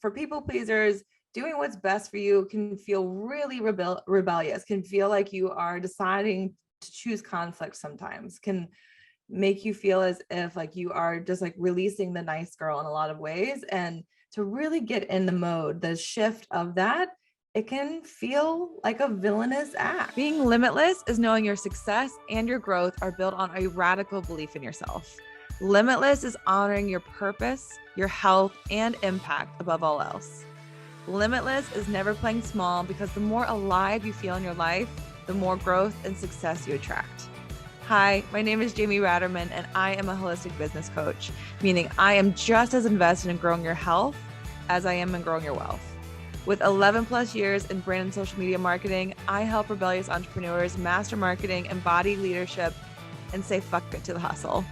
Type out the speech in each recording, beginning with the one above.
for people pleasers, doing what's best for you can feel really rebellious, can feel like you are deciding to choose conflict sometimes, can make you feel as if like you are just like releasing the nice girl in a lot of ways. And to really get in the mode, the shift of that, it can feel like a villainous act. Being limitless is knowing your success and your growth are built on a radical belief in yourself. Limitless is honoring your purpose, your health, and impact above all else. Limitless is never playing small, because the more alive you feel in your life, the more growth and success you attract. Hi, my name is Jamie Ratterman, and I am a holistic business coach, meaning I am just as invested in growing your health as I am in growing your wealth. With 11 plus years in brand and social media marketing, I help rebellious entrepreneurs master marketing, embody leadership, and say fuck it to the hustle.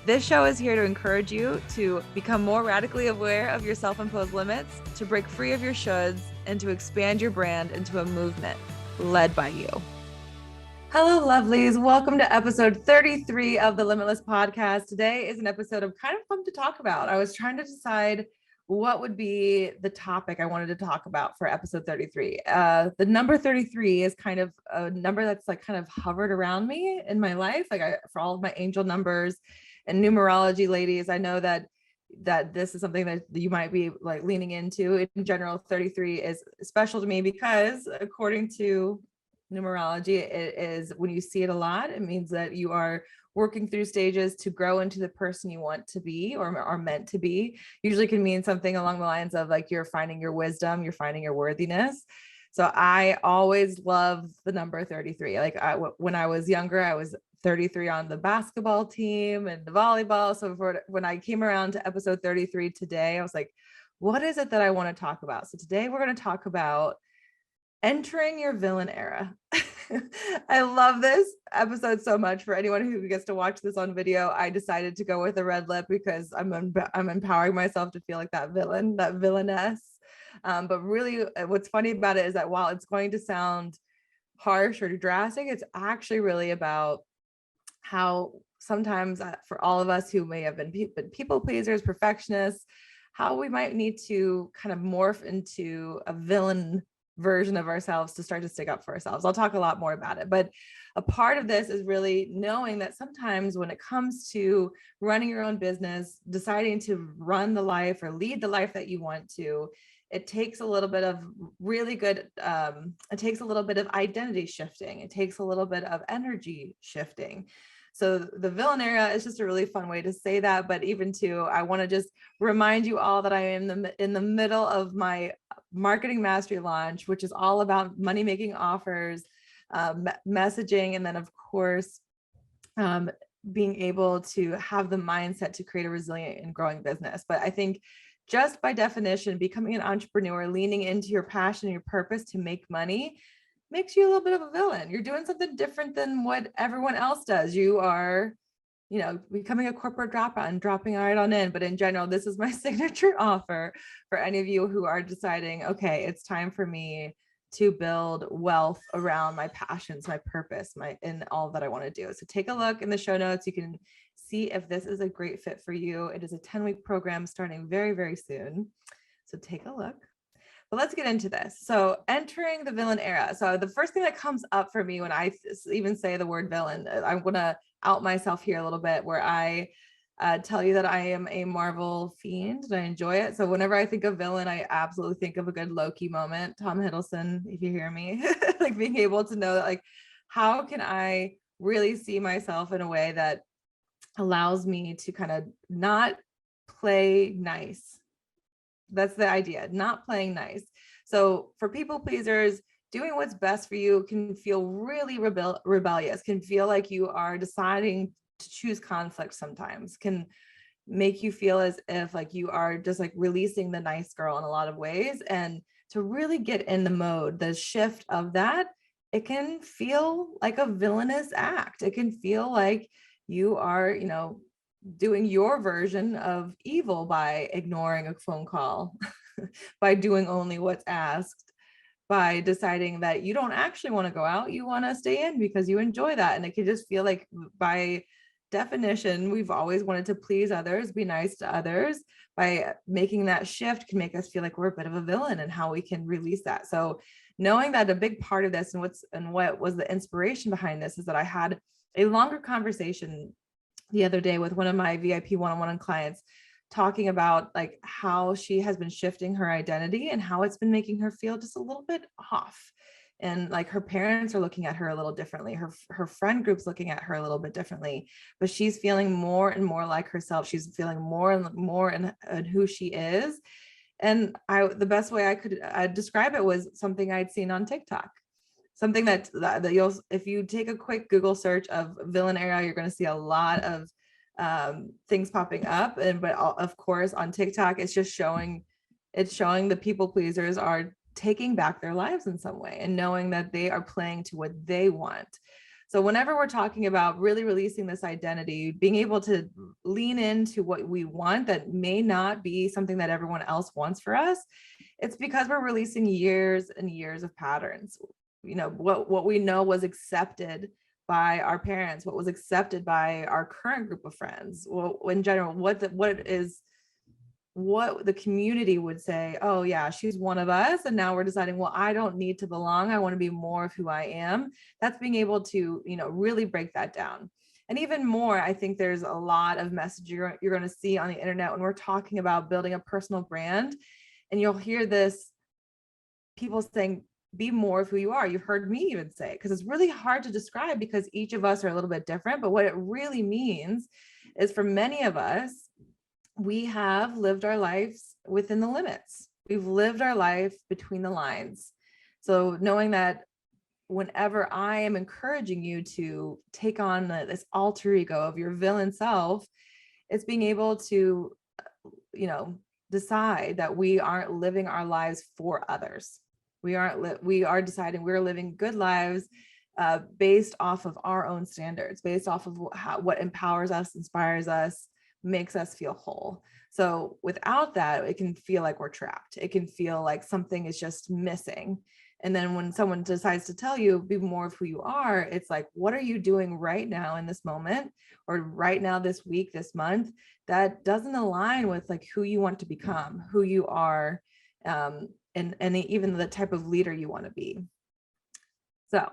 This show is here to encourage you to become more radically aware of your self-imposed limits, to break free of your shoulds, and to expand your brand into a movement led by you. Hello, lovelies. Welcome to episode 33 of the Limitless Podcast. Today is an episode I'm kind of pumped to talk about. I was trying to decide what would be the topic I wanted to talk about for episode 33. The number 33 is kind of a number that's like kind of hovered around me in my life. For all of my angel numbers and numerology ladies, I know that this is something that you might be like leaning into. In general, 33 is special to me because according to numerology, it is, when you see it a lot, it means that you are working through stages to grow into the person you want to be or are meant to be. Usually can mean something along the lines of like you're finding your wisdom, you're finding your worthiness. So I always love the number 33. When I was younger, I was 33 on the basketball team and the volleyball. So when I came around to episode 33 today, I was like, what is it that I want to talk about? So today we're going to talk about entering your villain era. I love this episode so much. For anyone who gets to watch this on video, I decided to go with a red lip because I'm empowering myself to feel like that villainess. But really what's funny about it is that while it's going to sound harsh or drastic, it's actually really about how sometimes for all of us who may have been people pleasers, perfectionists, how we might need to kind of morph into a villain version of ourselves to start to stick up for ourselves. I'll talk a lot more about it, but a part of this is really knowing that sometimes when it comes to running your own business, deciding to run the life or lead the life that you want to, it takes a little bit of it takes a little bit of identity shifting. It takes a little bit of energy shifting. So the villain era is just a really fun way to say that. But even too, I want to just remind you all that I am in the middle of my marketing mastery launch, which is all about money making offers, messaging, and then of course, being able to have the mindset to create a resilient and growing business. But I think just by definition, becoming an entrepreneur, leaning into your passion and your purpose to make money makes you a little bit of a villain. You're doing something different than what everyone else does. You are, becoming a corporate dropout and dropping right on in. But in general, this is my signature offer for any of you who are deciding, okay, it's time for me to build wealth around my passions, my purpose, and all that I want to do. So take a look in the show notes. You can see if this is a great fit for you. It is a 10-week program starting very, very soon. So take a look. But let's get into this. So entering the villain era. So the first thing that comes up for me when I even say the word villain, I'm going to out myself here a little bit, where I tell you that I am a Marvel fiend and I enjoy it. So whenever I think of villain, I absolutely think of a good Loki moment. Tom Hiddleston, if you hear me, like being able to know that, like, how can I really see myself in a way that allows me to kind of not play nice. That's the idea, not playing nice. So for people pleasers, doing what's best for you can feel really rebellious, can feel like you are deciding to choose conflict sometimes, can make you feel as if like you are just like releasing the nice girl in a lot of ways. And to really get in the mode, the shift of that, it can feel like a villainous act. It can feel like you are, doing your version of evil by ignoring a phone call, by doing only what's asked, by deciding that you don't actually want to go out, you want to stay in because you enjoy that. And it can just feel like by definition, we've always wanted to please others, be nice to others. By making that shift can make us feel like we're a bit of a villain, and how we can release that. So knowing that a big part of this and what was the inspiration behind this is that I had a longer conversation the other day with one of my VIP one-on-one clients, talking about like how she has been shifting her identity and how it's been making her feel just a little bit off. And like her parents are looking at her a little differently. Her friend group's looking at her a little bit differently, but she's feeling more and more like herself. She's feeling more and more in who she is. And the best way I could describe it was something I'd seen on TikTok. Something that you'll, if you take a quick Google search of villain era, you're going to see a lot of things popping up. But of course on TikTok, it's showing the people pleasers are taking back their lives in some way and knowing that they are playing to what they want. So whenever we're talking about really releasing this identity, being able to lean into what we want that may not be something that everyone else wants for us, it's because we're releasing years and years of patterns. What we know was accepted by our parents, what was accepted by our current group of friends. Well, in general, what the community would say, oh yeah, she's one of us. And now we're deciding, well, I don't need to belong. I want to be more of who I am. That's being able to, really break that down. And even more, I think there's a lot of message you're going to see on the internet when we're talking about building a personal brand. And you'll hear this, people saying, be more of who you are. You've heard me even say, because it's really hard to describe because each of us are a little bit different. But what it really means is for many of us, we have lived our lives within the limits. We've lived our life between the lines. So knowing that whenever I am encouraging you to take on this alter ego of your villain self, it's being able to, decide that we aren't living our lives for others. We are deciding we're living good lives based off of our own standards, based off of what empowers us, inspires us, makes us feel whole. So without that, it can feel like we're trapped. It can feel like something is just missing. And then when someone decides to tell you, be more of who you are, it's like, what are you doing right now in this moment, or right now, this week, this month, that doesn't align with like who you want to become, who you are, and even the type of leader you want to be. So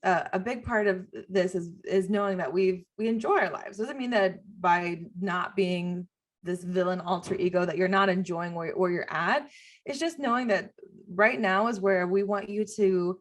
a big part of this is knowing that we enjoy our lives. Doesn't mean that by not being this villain alter ego that you're not enjoying where you're at. It's just knowing that right now is where we want you to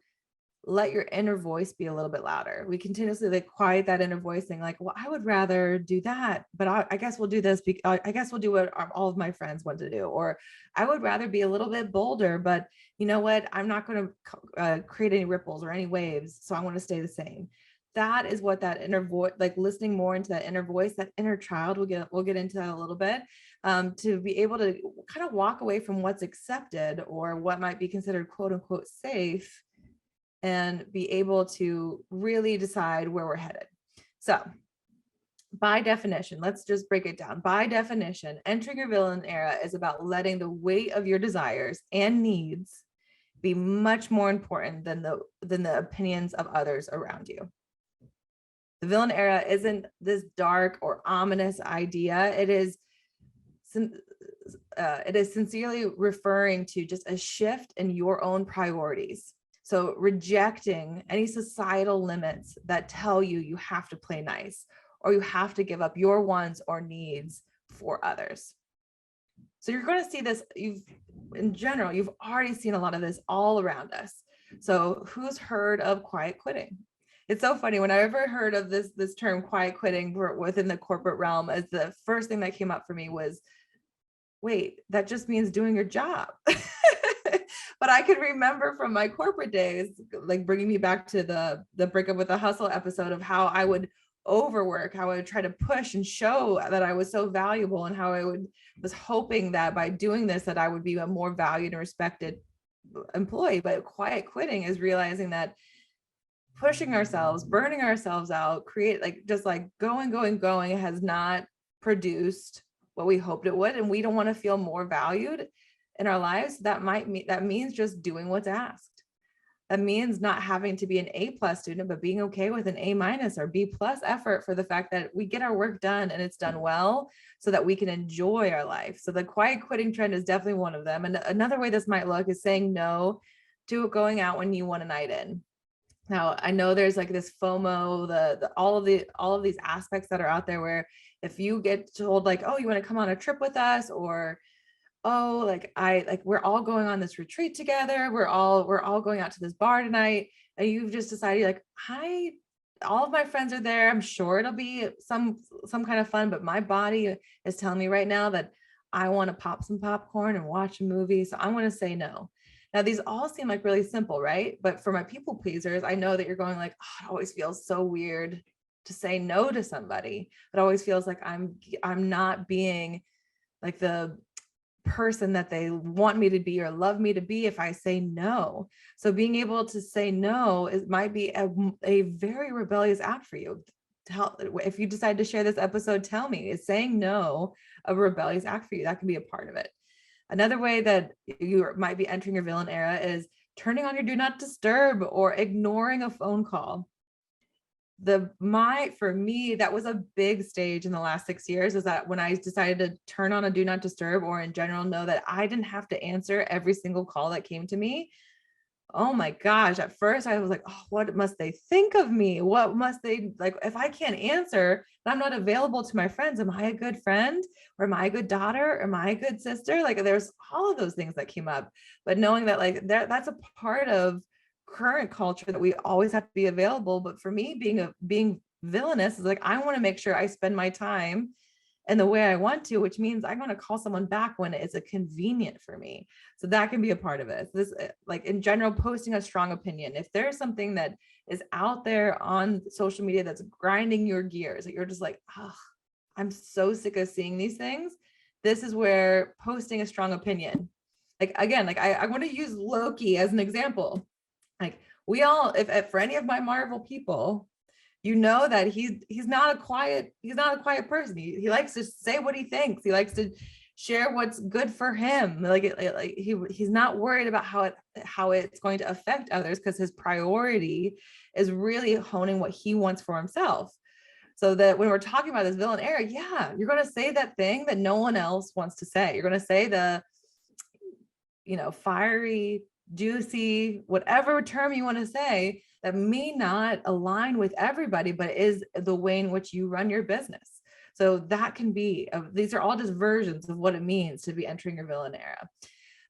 let your inner voice be a little bit louder. We continuously like quiet that inner voice saying like, well, I would rather do that, but I guess we'll do this. I guess we'll do what all of my friends want to do. Or I would rather be a little bit bolder, but you know what? I'm not going to create any ripples or any waves. So I want to stay the same. That is what that inner voice, like listening more into that inner voice, that inner child, we'll get into that a little bit, to be able to kind of walk away from what's accepted or what might be considered quote unquote safe, and be able to really decide where we're headed. So by definition, let's just break it down. By definition, entering your villain era is about letting the weight of your desires and needs be much more important than the opinions of others around you. The villain era isn't this dark or ominous idea. It is sincerely referring to just a shift in your own priorities. So rejecting any societal limits that tell you have to play nice or you have to give up your wants or needs for others. So you're going to see this, you've already seen a lot of this all around us. So who's heard of quiet quitting? It's so funny. When I ever heard of this term quiet quitting within the corporate realm, as the first thing that came up for me was, wait, that just means doing your job. But I could remember from my corporate days, like bringing me back to the Break Up with the Hustle episode of how I would overwork, how I would try to push and show that I was so valuable, and how was hoping that by doing this, that I would be a more valued and respected employee. But quiet quitting is realizing that pushing ourselves, burning ourselves out, going has not produced what we hoped it would. And we don't want to feel more valued in our lives. That means just doing what's asked. That means not having to be an A+ student, but being okay with an A- or B+ effort for the fact that we get our work done and it's done well so that we can enjoy our life. So the quiet quitting trend is definitely one of them. And another way this might look is saying no to going out when you want a night in. Now, I know there's like this FOMO, all of these aspects that are out there where if you get told like, oh, you want to come on a trip with us, or oh, we're all going on this retreat together, we're all going out to this bar tonight, and you've just decided like, hi, all of my friends are there, I'm sure it'll be some kind of fun, but my body is telling me right now that I want to pop some popcorn and watch a movie, so I'm going to say no. Now, these all seem like really simple, right? But for my people pleasers, I know that you're going like, oh, it always feels so weird to say no to somebody. It always feels like I'm not being like the person that they want me to be or love me to be if I say no. So being able to say no might be a very rebellious act for you. If you decide to share this episode, tell me, is saying no a rebellious act for you? That can be a part of it. Another way that you might be entering your villain era is turning on your do not disturb or ignoring a phone call. For me, that was a big stage in the last 6 years, is that when I decided to turn on a do not disturb, or in general, know that I didn't have to answer every single call that came to me. Oh my gosh. At first I was like, oh, what must they think of me? What must they like, if I can't answer, and I'm not available to my friends, am I a good friend? Or am I a good daughter? Am I a good sister? Like there's all of those things that came up, but knowing that like that's a part of current culture that we always have to be available. But for me, being villainous is like, I want to make sure I spend my time and the way I want to, which means I'm going to call someone back when it's a convenient for me. So that can be a part of it. This, like in general, posting a strong opinion. If there's something that is out there on social media that's grinding your gears, that you're just like, oh, I'm so sick of seeing these things. This is where posting a strong opinion. Like, again, like I want to use Loki as an example. Like we all, if for any of my Marvel people, you know that he's not a quiet person. He likes to say what he thinks. He likes to share what's good for him. Like he's not worried about how it's going to affect others, because his priority is really honing what he wants for himself. So that when we're talking about this villain era, yeah, you're going to say that thing that no one else wants to say. You're going to say the, fiery, juicy, whatever term you want to say that may not align with everybody, but is the way in which you run your business. So that can be, these are all just versions of what it means to be entering your villain era.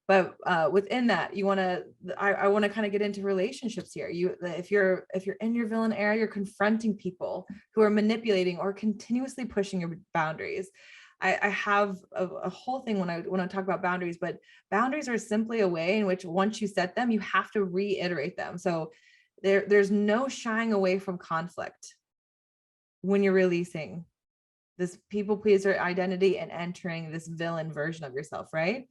But within that, I want to kind of get into relationships here. If you're in your villain era, you're confronting people who are manipulating or continuously pushing your boundaries. I have a whole thing when I talk about boundaries, but boundaries are simply a way in which once you set them, you have to reiterate them. So there's no shying away from conflict when you're releasing this people pleaser identity and entering this villain version of yourself, right?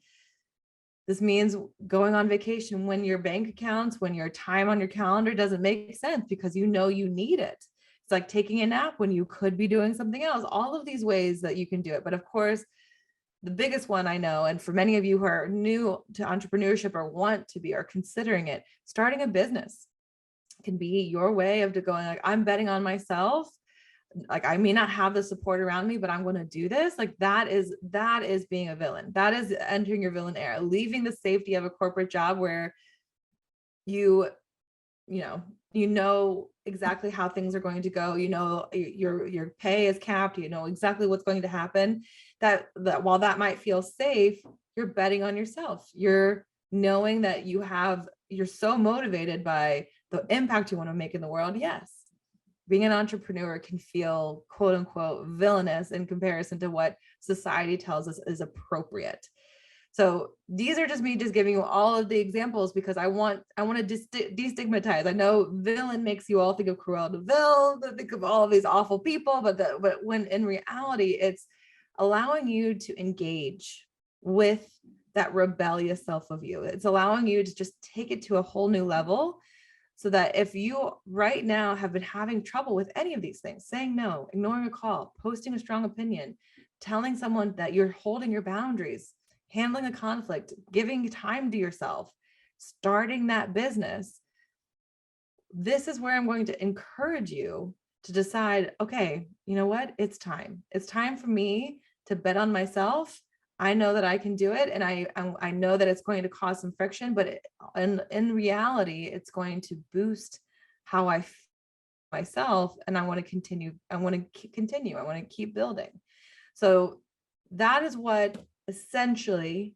This means going on vacation when your bank accounts, when your time on your calendar doesn't make sense because you know you need it. It's like taking a nap when you could be doing something else. All of these ways that you can do it. But of course, the biggest one I know, and for many of you who are new to entrepreneurship or want to be or considering it, starting a business can be your way of going like, I'm betting on myself. Like I may not have the support around me, but I'm going to do this. Like that is being a villain. That is entering your villain era, leaving the safety of a corporate job where you know exactly how things are going to go. Your pay is capped. You know exactly what's going to happen. That while that might feel safe, you're betting on yourself. You're knowing that you're so motivated by the impact you want to make in the world. Yes, being an entrepreneur can feel quote unquote villainous in comparison to what society tells us is appropriate. So these are just me just giving you all of the examples because I want to destigmatize. I know villain makes you all think of Cruella de Vil, think of all of these awful people, but when in reality, it's allowing you to engage with that rebellious self of you. It's allowing you to just take it to a whole new level. So that if you right now have been having trouble with any of these things, saying no, ignoring a call, posting a strong opinion, telling someone that you're holding your boundaries, handling a conflict, giving time to yourself, starting that business, this is where I'm going to encourage you to decide, okay, you know what? It's time. It's time for me to bet on myself. I know that I can do it. And I know that it's going to cause some friction, but in reality, it's going to boost how I feel myself. And I want to continue. I want to continue. I want to keep building. So that is what essentially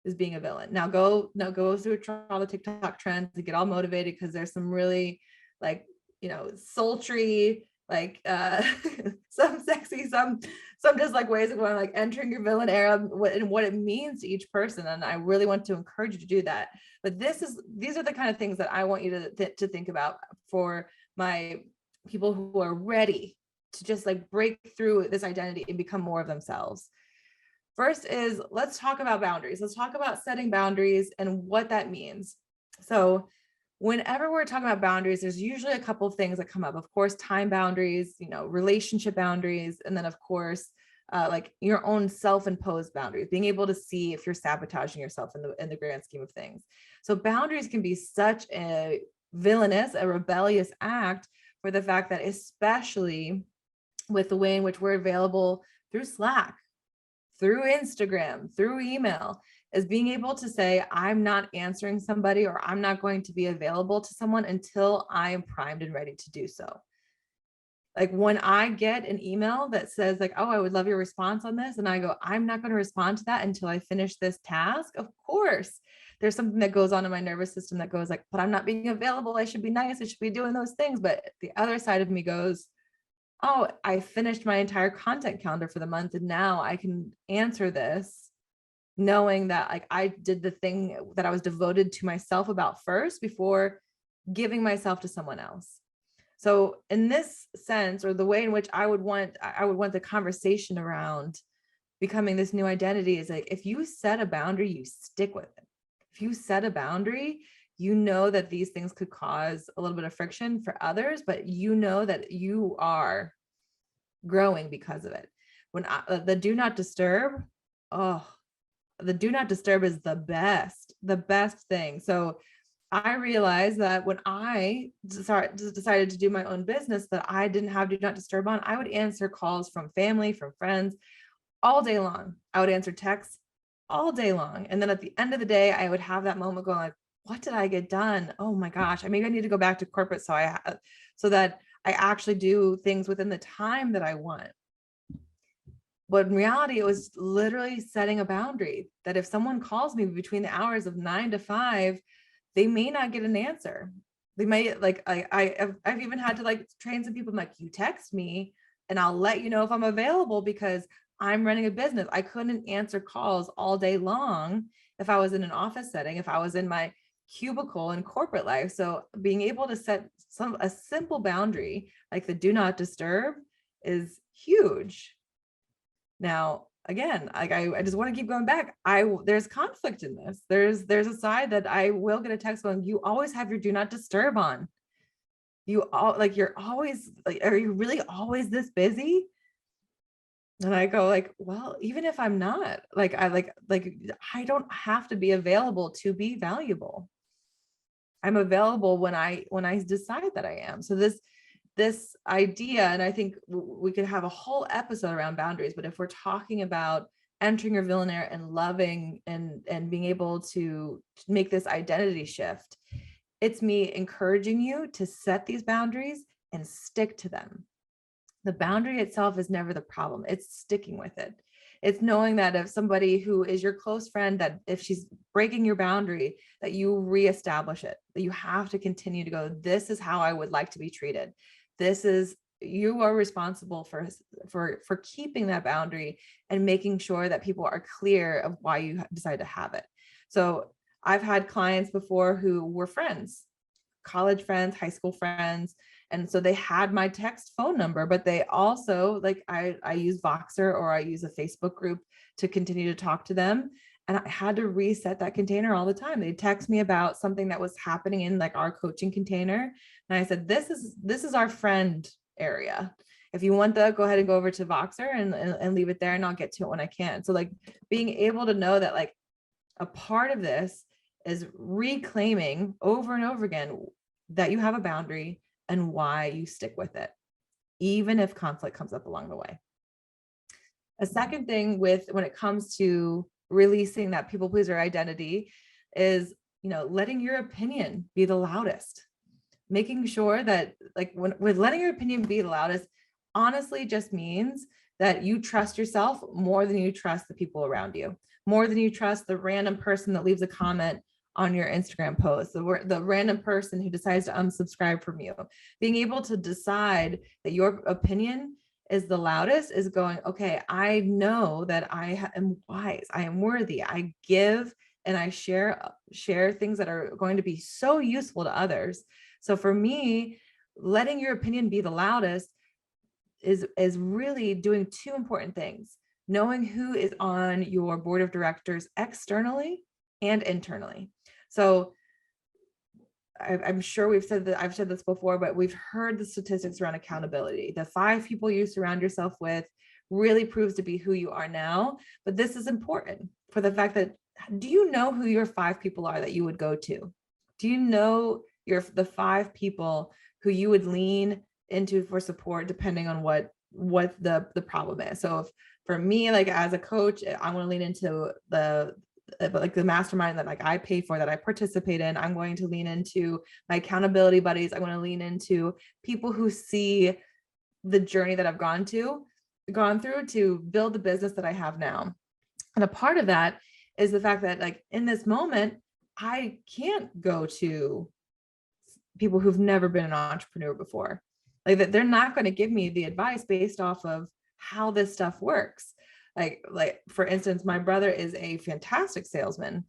is being a villain. Now go through all the TikTok trends to get all motivated, because there's some really like, sultry, like some sexy, some just like ways of going, like entering your villain era and what it means to each person. And I really want to encourage you to do that. But these are the kind of things that I want you to think about for my people who are ready to just like break through this identity and become more of themselves. First is, let's talk about boundaries. Let's talk about setting boundaries and what that means. So whenever we're talking about boundaries, there's usually a couple of things that come up. Of course, time boundaries, relationship boundaries, and then of course, like your own self-imposed boundaries, being able to see if you're sabotaging yourself in the grand scheme of things. So boundaries can be such a villainous, a rebellious act, for the fact that, especially with the way in which we're available through Slack, through Instagram, through email, is being able to say, I'm not answering somebody, or I'm not going to be available to someone until I am primed and ready to do so. Like when I get an email that says like, oh, I would love your response on this, and I go, I'm not going to respond to that until I finish this task. Of course, there's something that goes on in my nervous system that goes like, but I'm not being available. I should be nice. I should be doing those things. But the other side of me goes, oh, I finished my entire content calendar for the month, and now I can answer this knowing that like I did the thing that I was devoted to myself about first before giving myself to someone else. So in this sense, or the way in which I would want the conversation around becoming this new identity is like, if you set a boundary, you stick with it. If you set a boundary, you know that these things could cause a little bit of friction for others, but you know that you are growing because of it. When the do not disturb, the do not disturb is the best thing. So I realized that when I decided to do my own business, that I didn't have do not disturb on, I would answer calls from family, from friends all day long. I would answer texts all day long. And then at the end of the day, I would have that moment going like, what did I get done? Oh my gosh, maybe I need to go back to corporate so that I actually do things within the time that I want. But in reality, it was literally setting a boundary that if someone calls me between the hours of 9 to 5, they may not get an answer. They might like, I've even had to like train some people. I'm like, you text me and I'll let you know if I'm available, because I'm running a business. I couldn't answer calls all day long if I was in an office setting, if I was in my cubicle in corporate life. So being able to set a simple boundary like the do not disturb is huge. Now, again, like I just want to keep going back. There's conflict in this. There's a side that I will get a text going, you always have your do not disturb on. You're always like, are you really always this busy? And I go like, well, even if I'm not, I don't have to be available to be valuable. I'm available when I decide that I am. So this idea, and I think we could have a whole episode around boundaries, but if we're talking about entering your villainaire and loving and being able to make this identity shift, it's me encouraging you to set these boundaries and stick to them. The boundary itself is never the problem. It's sticking with it. It's knowing that if somebody who is your close friend, that if she's breaking your boundary, that you reestablish it, that you have to continue to go, this is how I would like to be treated. You are responsible for keeping that boundary and making sure that people are clear of why you decide to have it. So I've had clients before who were friends, college friends, high school friends. And so they had my text phone number, but they also like, I use Voxer or I use a Facebook group to continue to talk to them. And I had to reset that container all the time. They'd text me about something that was happening in like our coaching container. And I said, this is our friend area. If you want that, go ahead and go over to Voxer and leave it there, and I'll get to it when I can. So like being able to know that like a part of this is reclaiming over and over again, that you have a boundary and why you stick with it, even if conflict comes up along the way. A second thing when it comes to releasing that people pleaser identity is, letting your opinion be the loudest. Making sure that when letting your opinion be the loudest, honestly just means that you trust yourself more than you trust the people around you, more than you trust the random person that leaves a comment on your Instagram post, the random person who decides to unsubscribe from you. Being able to decide that your opinion is the loudest is going, okay, I know that I am wise, I am worthy, I give and I share things that are going to be so useful to others. So for me, letting your opinion be the loudest is really doing two important things: knowing who is on your board of directors externally and internally. So I'm sure I've said this before, but we've heard the statistics around accountability. The 5 people you surround yourself with really proves to be who you are now. But this is important for the fact that, do you know who your 5 people are that you would go to? Do you know the 5 people who you would lean into for support depending on what the problem is? So if, for me, as a coach, I want to lean into the mastermind that I pay for, that I participate in. I'm going to lean into my accountability buddies. I want to lean into people who see the journey that I've gone through to build the business that I have now. And a part of that is the fact that in this moment, I can't go to people who've never been an entrepreneur before. That they're not going to give me the advice based off of how this stuff works. Like for instance, my brother is a fantastic salesman,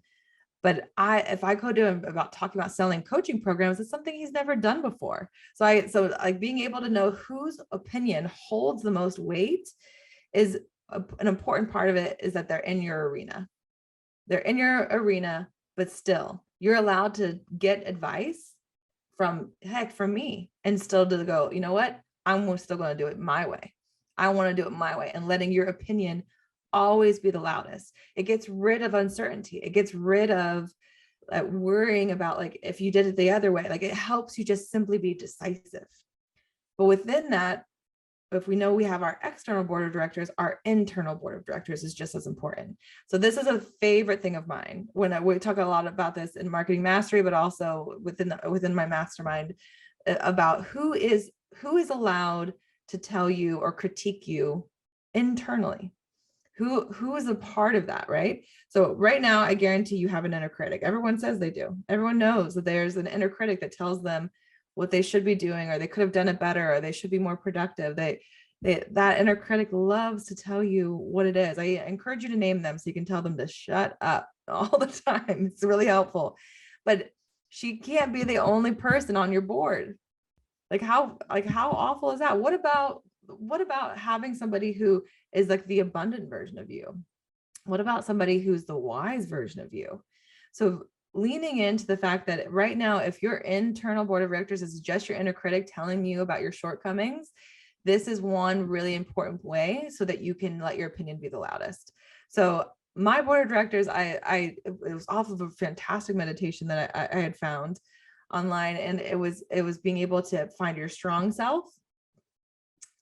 but if I go to him about talking about selling coaching programs, it's something he's never done before. So being able to know whose opinion holds the most weight is an important part of it, is that they're in your arena. They're in your arena, but still you're allowed to get advice from me and still to go, you know what? I'm still going to do it my way. I want to do it my way, and letting your opinion always be the loudest. It gets rid of uncertainty. It gets rid of worrying about if you did it the other way. It helps you just simply be decisive. But within that, if we know we have our external board of directors, our internal board of directors is just as important. So this is a favorite thing of mine when we talk a lot about this in Marketing Mastery, but also within my mastermind, about who is allowed to tell you or critique you internally. Who is a part of that, right? So right now, I guarantee you have an inner critic. Everyone says they do. Everyone knows that there's an inner critic that tells them what they should be doing, or they could have done it better, or they should be more productive. That inner critic loves to tell you what it is. I encourage you to name them so you can tell them to shut up all the time. It's really helpful. But she can't be the only person on your board. How awful is that? What about having somebody who is the abundant version of you? What about somebody who's the wise version of you? So leaning into the fact that right now, if your internal board of directors is just your inner critic telling you about your shortcomings, this is one really important way so that you can let your opinion be the loudest. So my board of directors, it was off of a fantastic meditation that I had found online, and it was being able to find your strong self,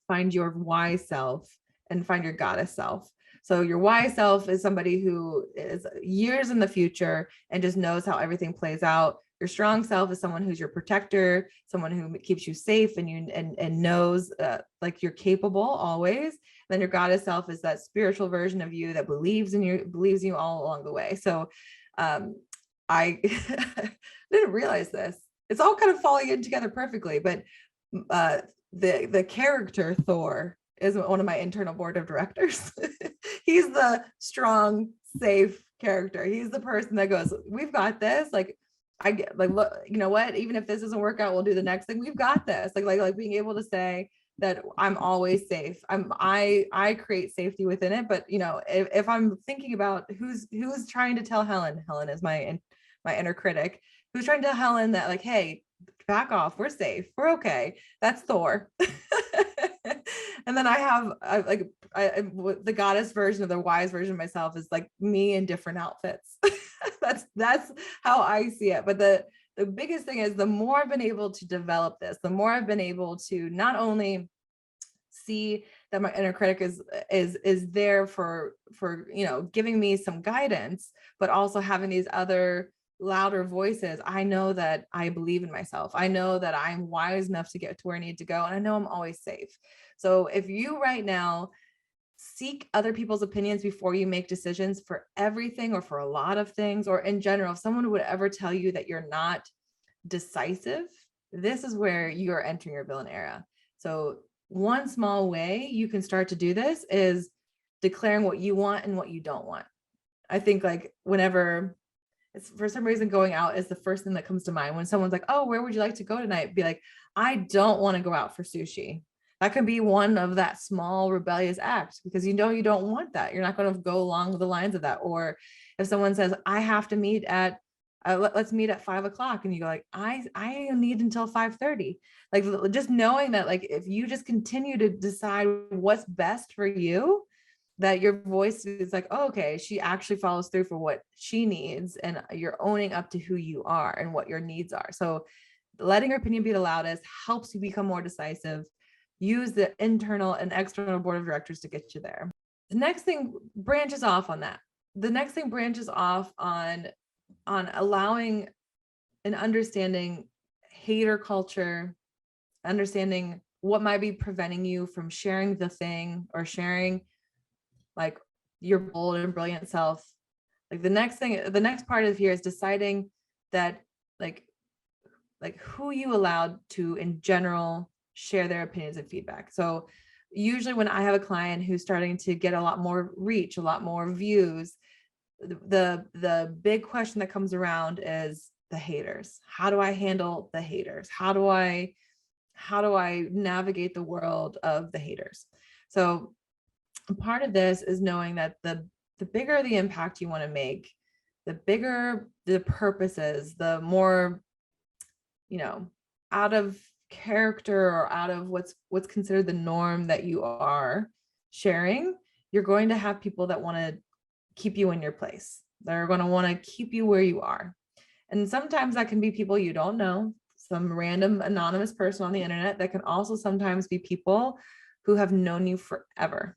find your wise self, and find your goddess self. So your wise self is somebody who is years in the future and just knows how everything plays out. Your strong self is someone who's your protector, someone who keeps you safe and knows you're capable always. And then your goddess self is that spiritual version of you that believes in you all along the way. So I didn't realize this. It's all kind of falling in together perfectly, but the character Thor is one of my internal board of directors. He's the strong, safe character. He's the person that goes, we've got this. I get look, you know what? Even if this doesn't work out, we'll do the next thing. We've got this. Like being able to say that I'm always safe. I create safety within it. But if I'm thinking about who's trying to tell Helen is my inner critic, who's trying to tell Helen that hey, back off, we're safe, we're okay. That's Thor. And then I have the goddess version of the wise version of myself is me in different outfits. That's how I see it. But the biggest thing is the more I've been able to develop this, the more I've been able to not only see that my inner critic is there for giving me some guidance, but also having these other louder voices. I know that I believe in myself. I know that I'm wise enough to get to where I need to go, and I know I'm always safe. So if you right now seek other people's opinions before you make decisions for everything or for a lot of things, or in general, if someone would ever tell you that you're not decisive, this is where you're entering your villain era. So one small way you can start to do this is declaring what you want and what you don't want. I think like whenever it's for some reason going out is the first thing that comes to mind. When someone's like, oh, where would you like to go tonight? Be like, I don't want to go out for sushi. That can be one of that small rebellious act, because you don't want that. You're not going to go along the lines of that. Or if someone says, I have to meet at let's meet at 5:00, and you go like, I need until 5:30. Like just knowing that, like, if you just continue to decide what's best for you, that your voice is like, oh, okay, she actually follows through for what she needs, and you're owning up to who you are and what your needs are. So letting your opinion be the loudest helps you become more decisive. Use the internal and external board of directors to get you there. The next thing branches off on that. The next thing branches off on allowing and understanding hater culture, understanding what might be preventing you from sharing the thing or sharing like your bold and brilliant self. Like the next part of here is deciding that like who you allowed to in general share their opinions and feedback. So usually when I have a client who's starting to get a lot more reach, a lot more views, the big question that comes around is the haters. How do I handle the haters? How do I navigate the world of the haters? So part of this is knowing that the bigger the impact you want to make, the bigger the purpose is, the more, out of character or out of what's considered the norm that you are sharing, you're going to have people that want to keep you in your place. They're going to want to keep you where you are. And sometimes that can be people you don't know, some random anonymous person on the internet. That can also sometimes be people who have known you forever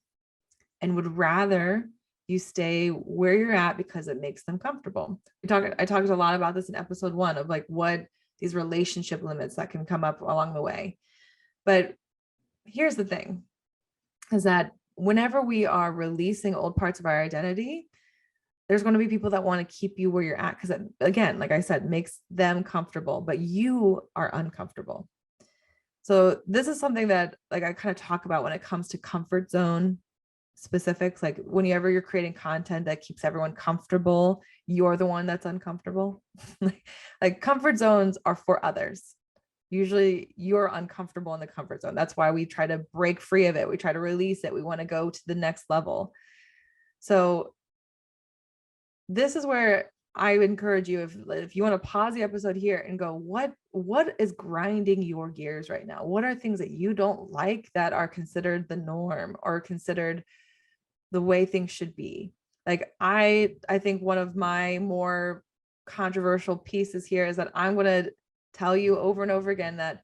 and would rather you stay where you're at because it makes them comfortable. I talked a lot about this in episode 1 of like what these relationship limits that can come up along the way. But here's the thing, is that whenever we are releasing old parts of our identity, there's going to be people that want to keep you where you're at, because again, like I said, makes them comfortable, but you are uncomfortable. So this is something that like I kind of talk about when it comes to comfort zone specifics. Like whenever you're creating content that keeps everyone comfortable, you're the one that's uncomfortable. Like comfort zones are for others. Usually you're uncomfortable in the comfort zone. That's why we try to break free of it. We try to release it. We want to go to the next level. So this is where I would encourage you, if you want to pause the episode here and go, what is grinding your gears right now? What are things that you don't like that are considered the norm or considered the way things should be? Like I think one of my more controversial pieces here is that I'm going to tell you over and over again that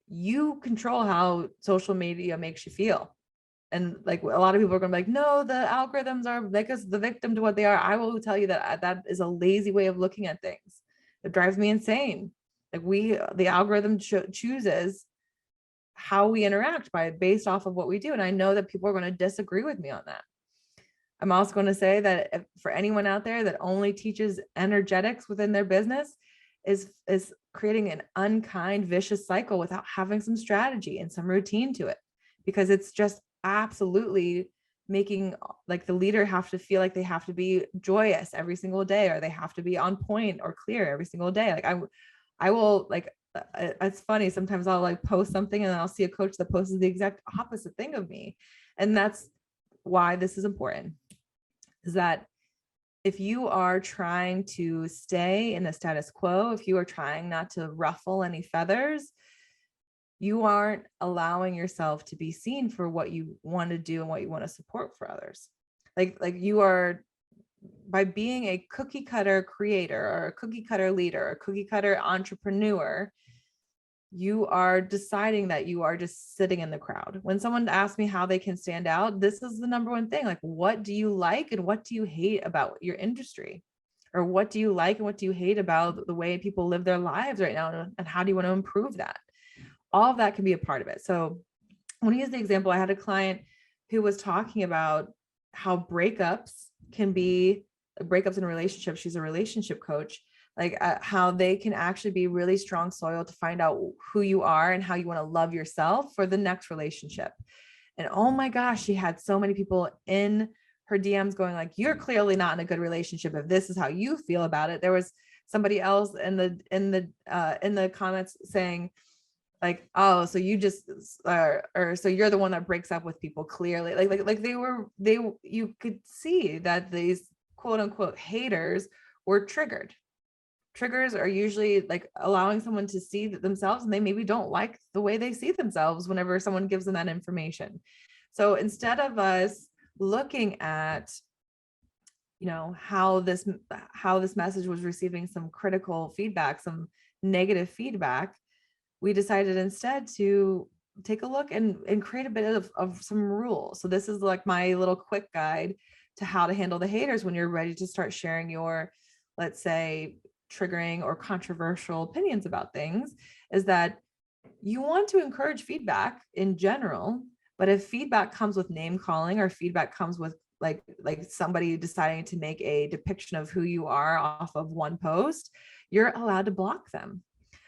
you control how social media makes you feel. And like a lot of people are going to be like, no, the algorithms are make us the victim to what they are. I will tell you that that is a lazy way of looking at things. It drives me insane. Like the algorithm chooses how we interact based off of what we do. And I know that people are going to disagree with me on that. I'm also going to say that for anyone out there that only teaches energetics within their business is creating an unkind, vicious cycle without having some strategy and some routine to it, because it's just absolutely making like the leader have to feel like they have to be joyous every single day, or they have to be on point or clear every single day. Like I will like, it's funny. Sometimes I'll like post something and then I'll see a coach that posts the exact opposite thing of me. And that's why this is important, is that if you are trying to stay in the status quo, if you are trying not to ruffle any feathers, you aren't allowing yourself to be seen for what you want to do and what you want to support for others. Like you are by being a cookie cutter creator or a cookie cutter leader or a cookie cutter entrepreneur, you are deciding that you are just sitting in the crowd. When someone asks me how they can stand out, this is the number one thing. Like, what do you like and what do you hate about your industry? Or what do you like and what do you hate about the way people live their lives right now? And how do you want to improve that? All of that can be a part of it. So I want to use the example. I had a client who was talking about how breakups can be breakups in a relationship. She's a relationship coach, like how they can actually be really strong soil to find out who you are and how you want to love yourself for the next relationship. And oh my gosh, she had so many people in her DMs going like, you're clearly not in a good relationship if this is how you feel about it. There was somebody else in the comments saying like, oh, so you just or so you're the one that breaks up with people, clearly. Like you could see that these quote unquote haters were triggered. Triggers are usually like allowing someone to see themselves, and they maybe don't like the way they see themselves whenever someone gives them that information. So instead of us looking at, how this message was receiving some critical feedback, some negative feedback, we decided instead to take a look and create a bit of some rules. So this is like my little quick guide to how to handle the haters when you're ready to start sharing your, let's say, triggering or controversial opinions about things, is that you want to encourage feedback in general. But if feedback comes with name calling, or feedback comes with like somebody deciding to make a depiction of who you are off of one post, you're allowed to block them.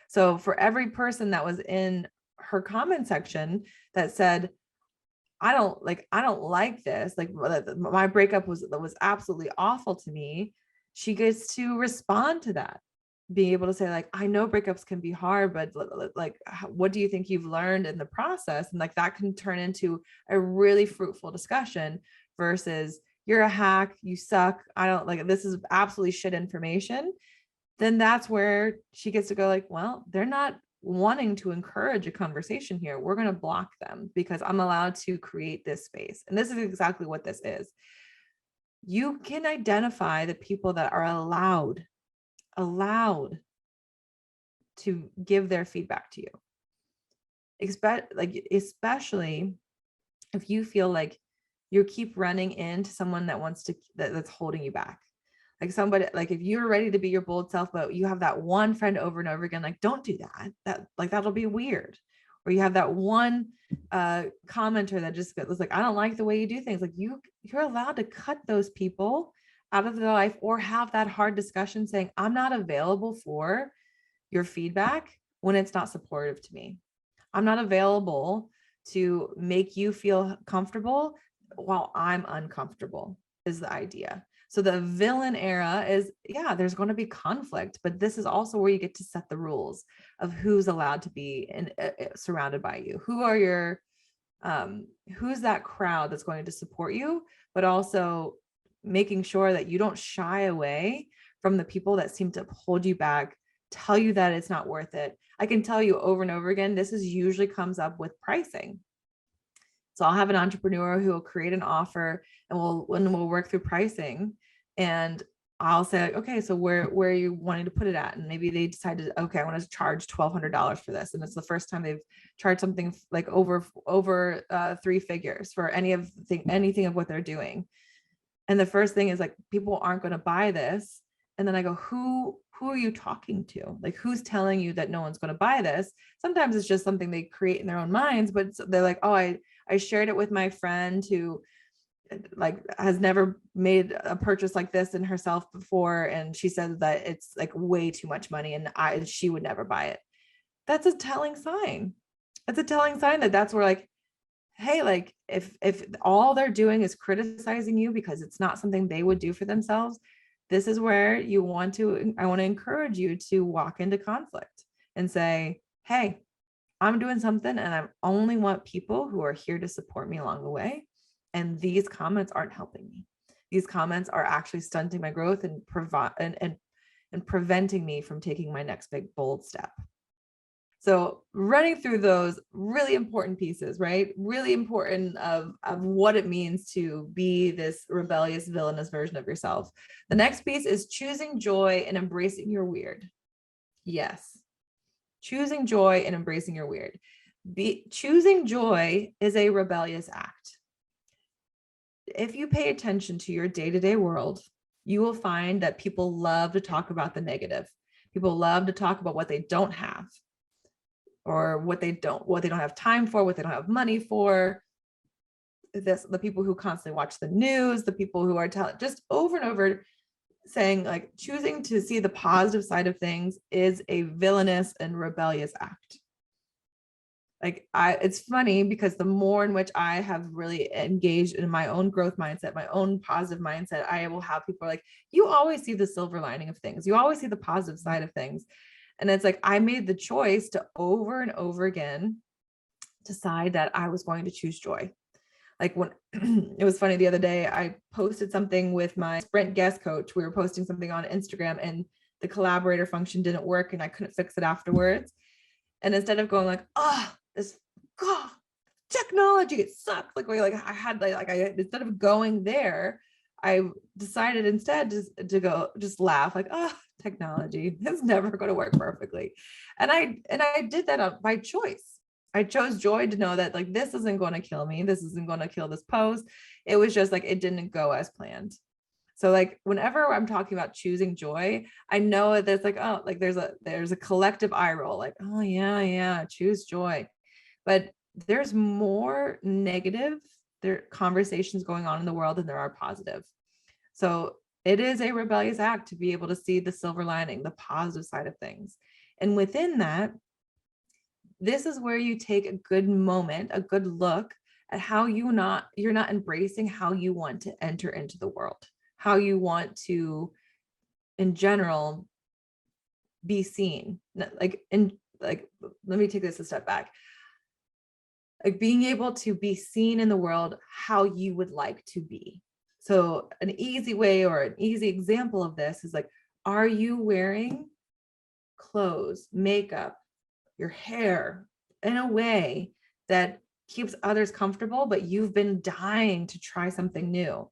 So for every person that was in her comment section that said, I don't like this, like my breakup was absolutely awful to me, she gets to respond to that, being able to say like, I know breakups can be hard, but like, what do you think you've learned in the process? And like that can turn into a really fruitful discussion versus you're a hack, you suck, I don't like, this is absolutely shit information. Then that's where she gets to go like, well, they're not wanting to encourage a conversation here. We're going to block them because I'm allowed to create this space. And this is exactly what this is. You can identify the people that are allowed to give their feedback to you. Especially if you feel like you keep running into someone that's holding you back. Like somebody, like if you're ready to be your bold self, but you have that one friend over and over again, like, don't do that. That'll be weird. Or you have that one commenter that just was like, I don't like the way you do things. Like you're allowed to cut those people out of their life, or have that hard discussion saying, I'm not available for your feedback when it's not supportive to me. I'm not available to make you feel comfortable while I'm uncomfortable, is the idea. So the villain era is, yeah, there's going to be conflict, but this is also where you get to set the rules of who's allowed to be surrounded by you. Who are your, who's that crowd that's going to support you, but also making sure that you don't shy away from the people that seem to hold you back, tell you that it's not worth it. I can tell you over and over again, this is usually comes up with pricing. So I'll have an entrepreneur who will create an offer and we'll work through pricing, and I'll say, okay, so where are you wanting to put it at? And maybe they decided, okay, I want to charge $1,200 for this. And it's the first time they've charged something like over 3 figures for anything of what they're doing. And the first thing is like, people aren't going to buy this. And then I go, who are you talking to? Like, who's telling you that no one's going to buy this? Sometimes it's just something they create in their own minds, but they're like, oh, I shared it with my friend who like has never made a purchase like this in herself before. And she said that it's like way too much money and she would never buy it. That's a telling sign. That's a telling sign that's where like, hey, like if all they're doing is criticizing you because it's not something they would do for themselves, this is where I want to encourage you to walk into conflict and say, hey, I'm doing something and I only want people who are here to support me along the way. And these comments aren't helping me. These comments are actually stunting my growth and preventing me from taking my next big bold step. So running through those really important pieces, right? Really important of what it means to be this rebellious, villainous version of yourself. The next piece is choosing joy and embracing your weird. Yes. Choosing joy and embracing your weird. Choosing joy is a rebellious act. If you pay attention to your day-to-day world, you will find that people love to talk about the negative. People love to talk about what they don't have, or what they don't have time for, what they don't have money for. The people who constantly watch the news, the people who are just over and over saying, like, choosing to see the positive side of things is a villainous and rebellious act. Like, it's funny because the more in which I have really engaged in my own growth mindset, my own positive mindset, I will have people like, you always see the silver lining of things. You always see the positive side of things. And it's like, I made the choice to over and over again decide that I was going to choose joy. Like, when it was funny the other day, I posted something with my sprint guest coach. We were posting something on Instagram and the collaborator function didn't work and I couldn't fix it afterwards. And instead of going like, oh, this technology, it sucks. Instead of going there, I decided instead to go just laugh, like, oh, technology is never going to work perfectly. And I did that by choice. I chose joy to know that, like, this isn't going to kill me. This isn't going to kill this post. It was just like, it didn't go as planned. So like, whenever I'm talking about choosing joy, I know that there's like, oh, like there's a collective eye roll, like, oh yeah, choose joy. But there's more negative conversations going on in the world than there are positive. So it is a rebellious act to be able to see the silver lining, the positive side of things. And within that, this is where you take a good moment, a good look at how you're not embracing how you want to enter into the world, how you want to, in general, be seen. Let me take this a step back. Like, being able to be seen in the world how you would like to be. So an easy way, or an easy example of this is like, are you wearing clothes, makeup, your hair in a way that keeps others comfortable, but you've been dying to try something new?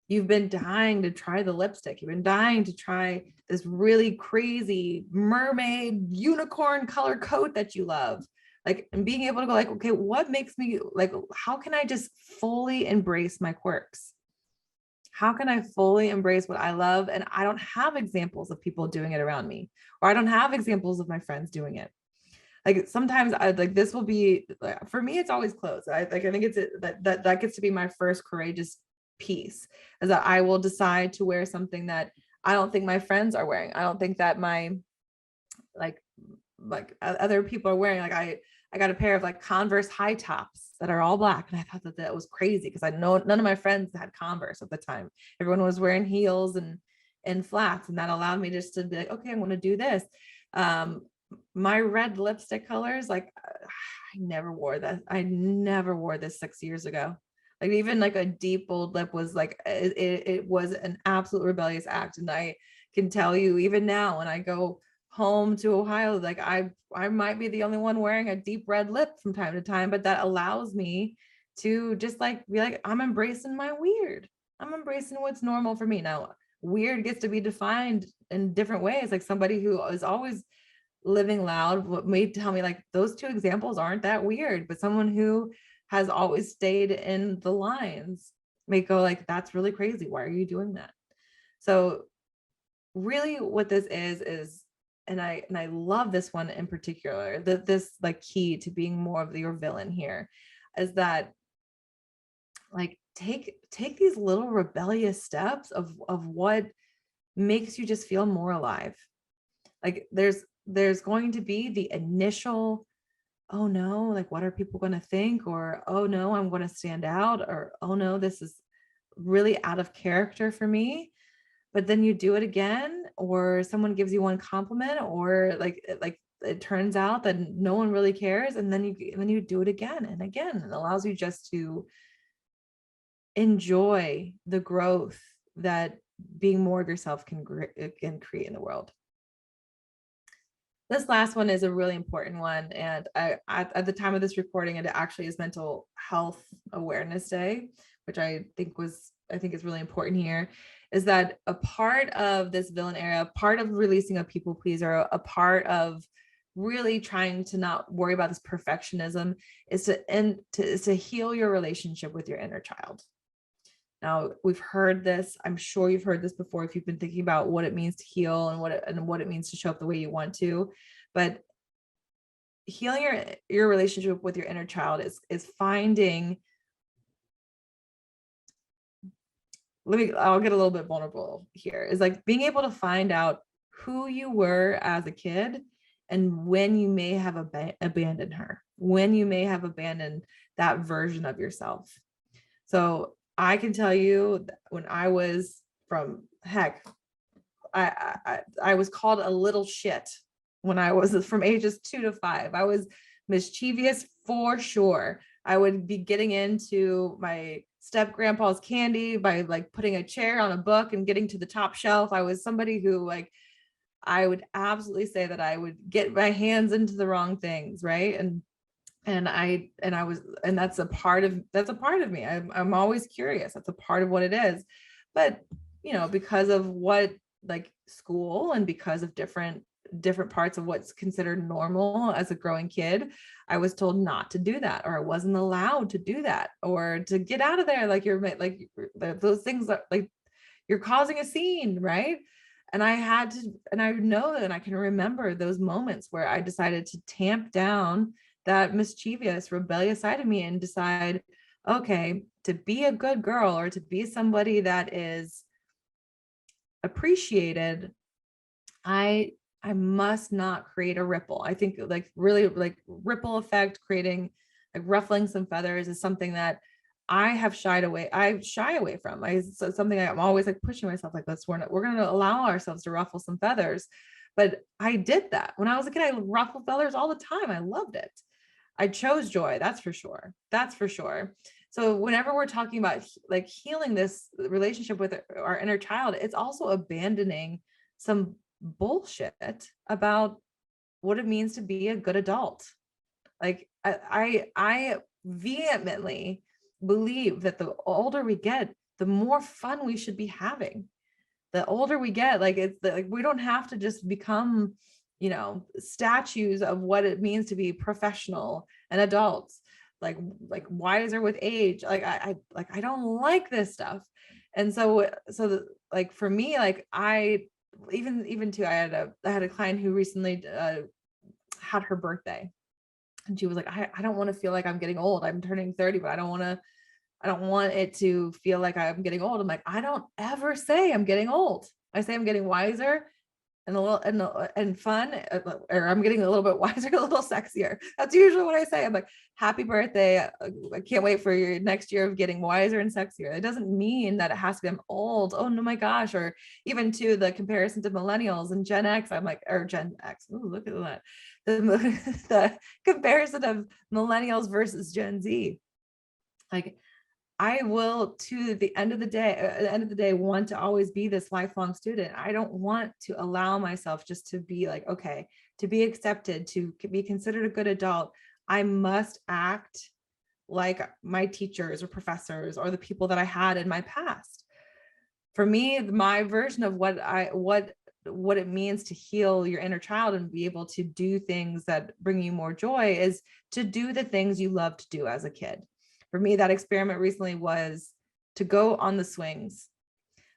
You've been dying to try the lipstick. You've been dying to try this really crazy mermaid unicorn color coat that you love. Like, and being able to go like, okay, what makes me, like, how can I just fully embrace my quirks? How can I fully embrace what I love? And I don't have examples of people doing it around me, or I don't have examples of my friends doing it. Like, sometimes I like, this will be, for me, it's always clothes. I think it's that gets to be my first courageous piece, is that I will decide to wear something that I don't think my friends are wearing. I don't think that my like other people are wearing. Like, I got a pair of like Converse high tops that are all black, and I thought that was crazy because I know none of my friends had Converse at the time. Everyone was wearing heels and flats, and that allowed me just to be like, okay, I'm going to do this. My red lipstick colors, like, I never wore that. I never wore this 6 years ago. Like, even like a deep bold lip was like, it was an absolute rebellious act. And I can tell you, even now when I go home to Ohio, like, I might be the only one wearing a deep red lip from time to time, but that allows me to just like be like, I'm embracing my weird. I'm embracing what's normal for me. Now, weird gets to be defined in different ways. Like, somebody who is always living loud may tell me like, those two examples aren't that weird, but someone who has always stayed in the lines may go like, that's really crazy. Why are you doing that? So really what this is, and I love this one in particular, that this like key to being more of your villain here is that, like, take these little rebellious steps of what makes you just feel more alive. Like, there's going to be the initial, oh no, like, what are people going to think? Or, oh no, I'm going to stand out. Or, oh no, this is really out of character for me. But then you do it again, or someone gives you one compliment, or like it turns out that no one really cares. And then you do it again and again. And it allows you just to enjoy the growth that being more of yourself can create in the world. This last one is a really important one. And at the time of this recording, it actually is Mental Health Awareness Day, which I think is really important here, is that a part of this villain era, part of releasing a people pleaser, a part of really trying to not worry about this perfectionism is to heal your relationship with your inner child. Now, we've heard this. I'm sure you've heard this before if you've been thinking about what it means to heal and what it means to show up the way you want to. But healing your relationship with your inner child is finding. I'll get a little bit vulnerable here. Is like being able to find out who you were as a kid and when you may have abandoned her, when you may have abandoned that version of yourself. So I can tell you that when I was I was called a little shit when I was from ages 2 to 5. I was mischievous for sure. I would be getting into my step grandpa's candy by like putting a chair on a book and getting to the top shelf. I was somebody who like, I would absolutely say that I would get my hands into the wrong things. Right. And that's a part of me. I'm always curious. That's a part of what it is. But, because of what like school and because of different parts of what's considered normal as a growing kid, I was told not to do that, or I wasn't allowed to do that, or to get out of there. Like those things that like you're causing a scene. Right. And I know that, and I can remember those moments where I decided to tamp down that mischievous, rebellious side of me and decide, okay, to be a good girl or to be somebody that is appreciated, I must not create a ripple. I think like really like ripple effect, creating like ruffling some feathers is something that I shy away from. It's something I'm always like pushing myself like, we're going to allow ourselves to ruffle some feathers. But I did that when I was a kid. I ruffled feathers all the time. I loved it. I chose joy. That's for sure. So whenever we're talking about like healing this relationship with our inner child, it's also abandoning some bullshit about what it means to be a good adult. Like I vehemently believe that the older we get, the more fun we should be having. The older we get, like we don't have to just become statues of what it means to be professional and adults, like wiser with age. I don't like this stuff. And so like for me, like I even I had a client who recently had her birthday, and she was like, I don't want to feel like I'm getting old. I'm turning 30, but I don't want it to feel like I'm getting old. I'm like, I don't ever say I'm getting old. I say I'm getting wiser and fun, or I'm getting a little bit wiser, a little sexier. That's usually what I say. I'm like, happy birthday. I can't wait for your next year of getting wiser and sexier. It doesn't mean that it has to be I'm old. Oh no, my gosh. Or even to the comparison to millennials and Gen X. I'm like, or Gen X. Ooh, look at that. The comparison of millennials versus Gen Z. Like, I will, to the end of the day, want to always be this lifelong student. I don't want to allow myself just to be like, okay, to be accepted, to be considered a good adult, I must act like my teachers or professors or the people that I had in my past. For me, my version of what it means to heal your inner child and be able to do things that bring you more joy is to do the things you loved to do as a kid. For me, that experiment recently was to go on the swings.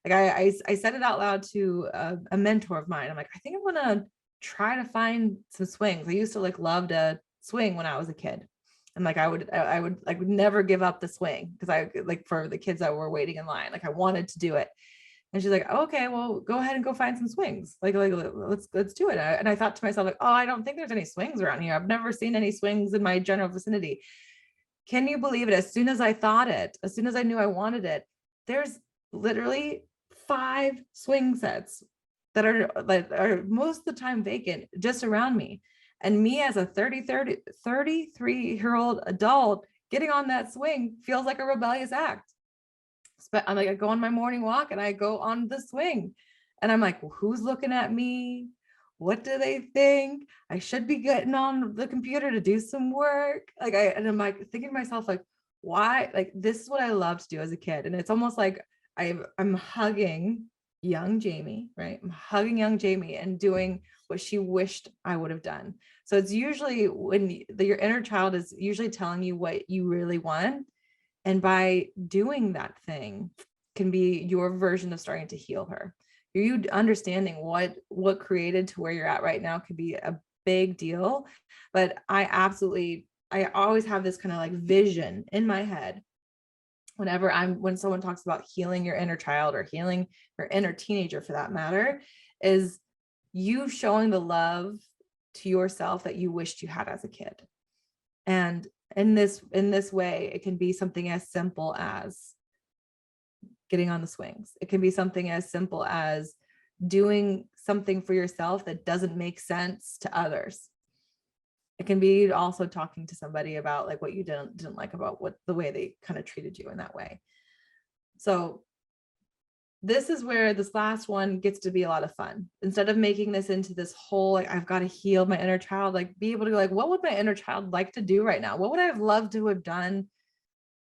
Like I said it out loud to a mentor of mine. I'm like, I think I'm gonna try to find some swings. I used to like love to swing when I was a kid, and like I would never give up the swing because I like for the kids that were waiting in line. Like I wanted to do it, and she's like, okay, well, go ahead and go find some swings. Like let's do it. And I thought to myself like, oh, I don't think there's any swings around here. I've never seen any swings in my general vicinity. Can you believe it? As soon as I thought it, as soon as I knew I wanted it, there's literally 5 swing sets that are most of the time vacant just around me. And me as a 33-year-old adult getting on that swing feels like a rebellious act. I'm like, I go on my morning walk and I go on the swing and I'm like, well, who's looking at me? what do they think? I should be getting on the computer to do some work. And I'm like thinking to myself, like, why? Like, this is what I love to do as a kid. And it's almost like I'm hugging young Jamie, right? I'm hugging young Jamie and doing what she wished I would have done. So it's usually when your inner child is usually telling you what you really want. And by doing that thing can be your version of starting to heal her. You understanding what created to where you're at right now could be a big deal. But I always have this kind of like vision in my head when someone talks about healing your inner child or healing your inner teenager for that matter, is you showing the love to yourself that you wished you had as a kid. And in this way, it can be something as simple as getting on the swings. It can be something as simple as doing something for yourself that doesn't make sense to others. It can be also talking to somebody about like what you didn't like about the way they kind of treated you in that way. So this is where this last one gets to be a lot of fun. Instead of making this into this whole, like, I've got to heal my inner child, like be able to go like, what would my inner child like to do right now? What would I have loved to have done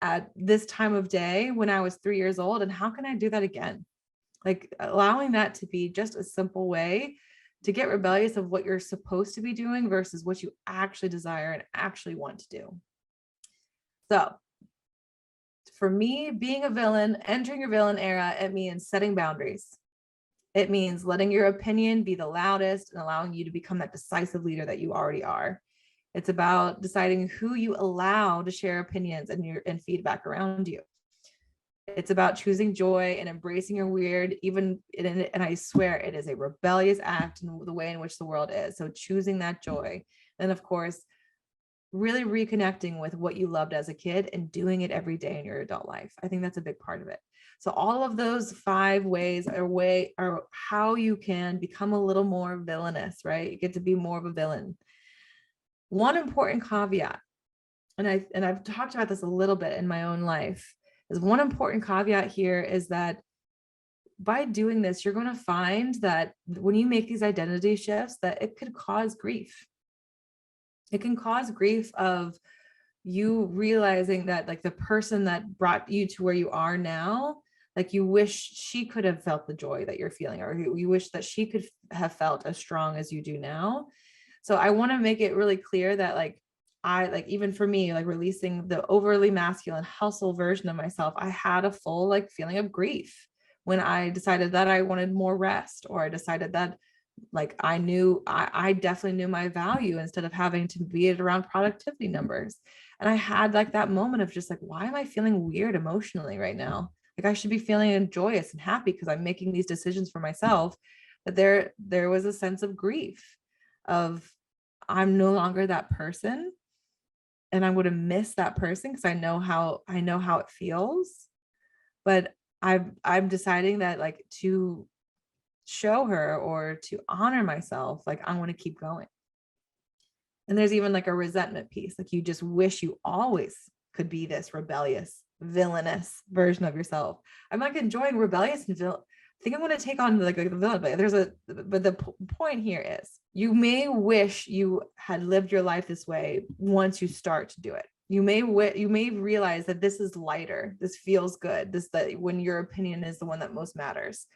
at this time of day when I was 3 years old? And how can I do that again? Like allowing that to be just a simple way to get rebellious of what you're supposed to be doing versus what you actually desire and actually want to do. So for me, being a villain, entering your villain era, it means setting boundaries. It means letting your opinion be the loudest and allowing you to become that decisive leader that you already are. It's about deciding who you allow to share opinions and feedback around you. It's about choosing joy and embracing your weird, and I swear it is a rebellious act in the way in which the world is. So choosing that joy. And of course, really reconnecting with what you loved as a kid and doing it every day in your adult life. I think that's a big part of it. So all of those 5 ways are how you can become a little more villainous, right? You get to be more of a villain. One important caveat, and I've talked about this a little bit in my own life, is one important caveat here is that by doing this, you're going to find that when you make these identity shifts, that it could cause grief. It can cause grief of you realizing that like the person that brought you to where you are now, like you wish she could have felt the joy that you're feeling, or you wish that she could have felt as strong as you do now. So I want to make it really clear that even for me, like releasing the overly masculine hustle version of myself, I had a full like feeling of grief when I decided that I wanted more rest, or I decided that like I definitely knew my value instead of having to be it around productivity numbers. And I had like that moment of just like, why am I feeling weird emotionally right now? Like I should be feeling joyous and happy because I'm making these decisions for myself. But there was a sense of grief of I'm no longer that person. And I'm going to miss that person because I know how it feels. But I'm deciding that like to show her or to honor myself, like I want to keep going. And there's even like a resentment piece, like you just wish you always could be this rebellious, villainous version of yourself. I'm like enjoying rebellious and I think I'm going to take on like the villain, but the point here is you may wish you had lived your life this way once you start to do it. You may realize that this is lighter, this feels good, that when your opinion is the one that most matters.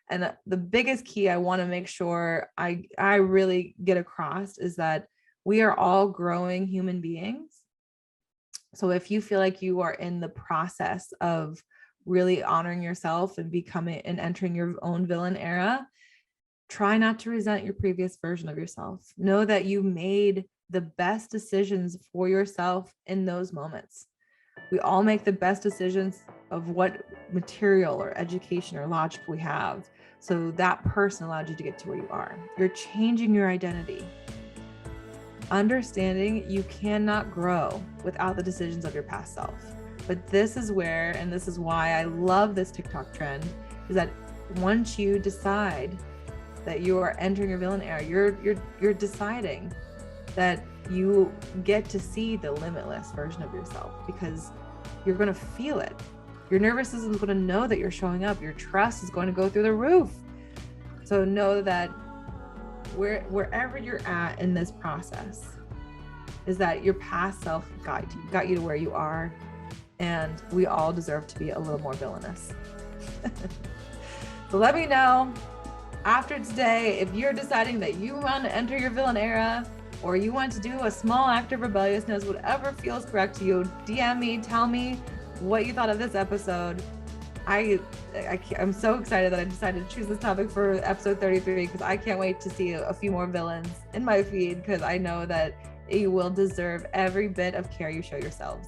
And the biggest key I want to make sure I really get across is that we are all growing human beings. So if you feel like you are in the process of really honoring yourself and becoming and entering your own villain era, try not to resent your previous version of yourself. Know that you made the best decisions for yourself in those moments. We all make the best decisions of what material or education or logic we have. So that person allowed you to get to where you are. You're changing your identity. Understanding you cannot grow without the decisions of your past self. But this is where, and this is why I love this TikTok trend, is that once you decide that you are entering your villain era, you're deciding that you get to see the limitless version of yourself because you're going to feel it. Your nervous system is going to know that you're showing up. Your trust is going to go through the roof. So know that wherever you're at in this process, is that your past self got you to where you are, and we all deserve to be a little more villainous. So let me know after today if you're deciding that you want to enter your villain era, or you want to do a small act of rebelliousness, whatever feels correct to you. DM me, tell me what you thought of this episode. I'm so excited that I decided to choose this topic for episode 33, because I can't wait to see a few more villains in my feed, because I know that you will deserve every bit of care you show yourselves.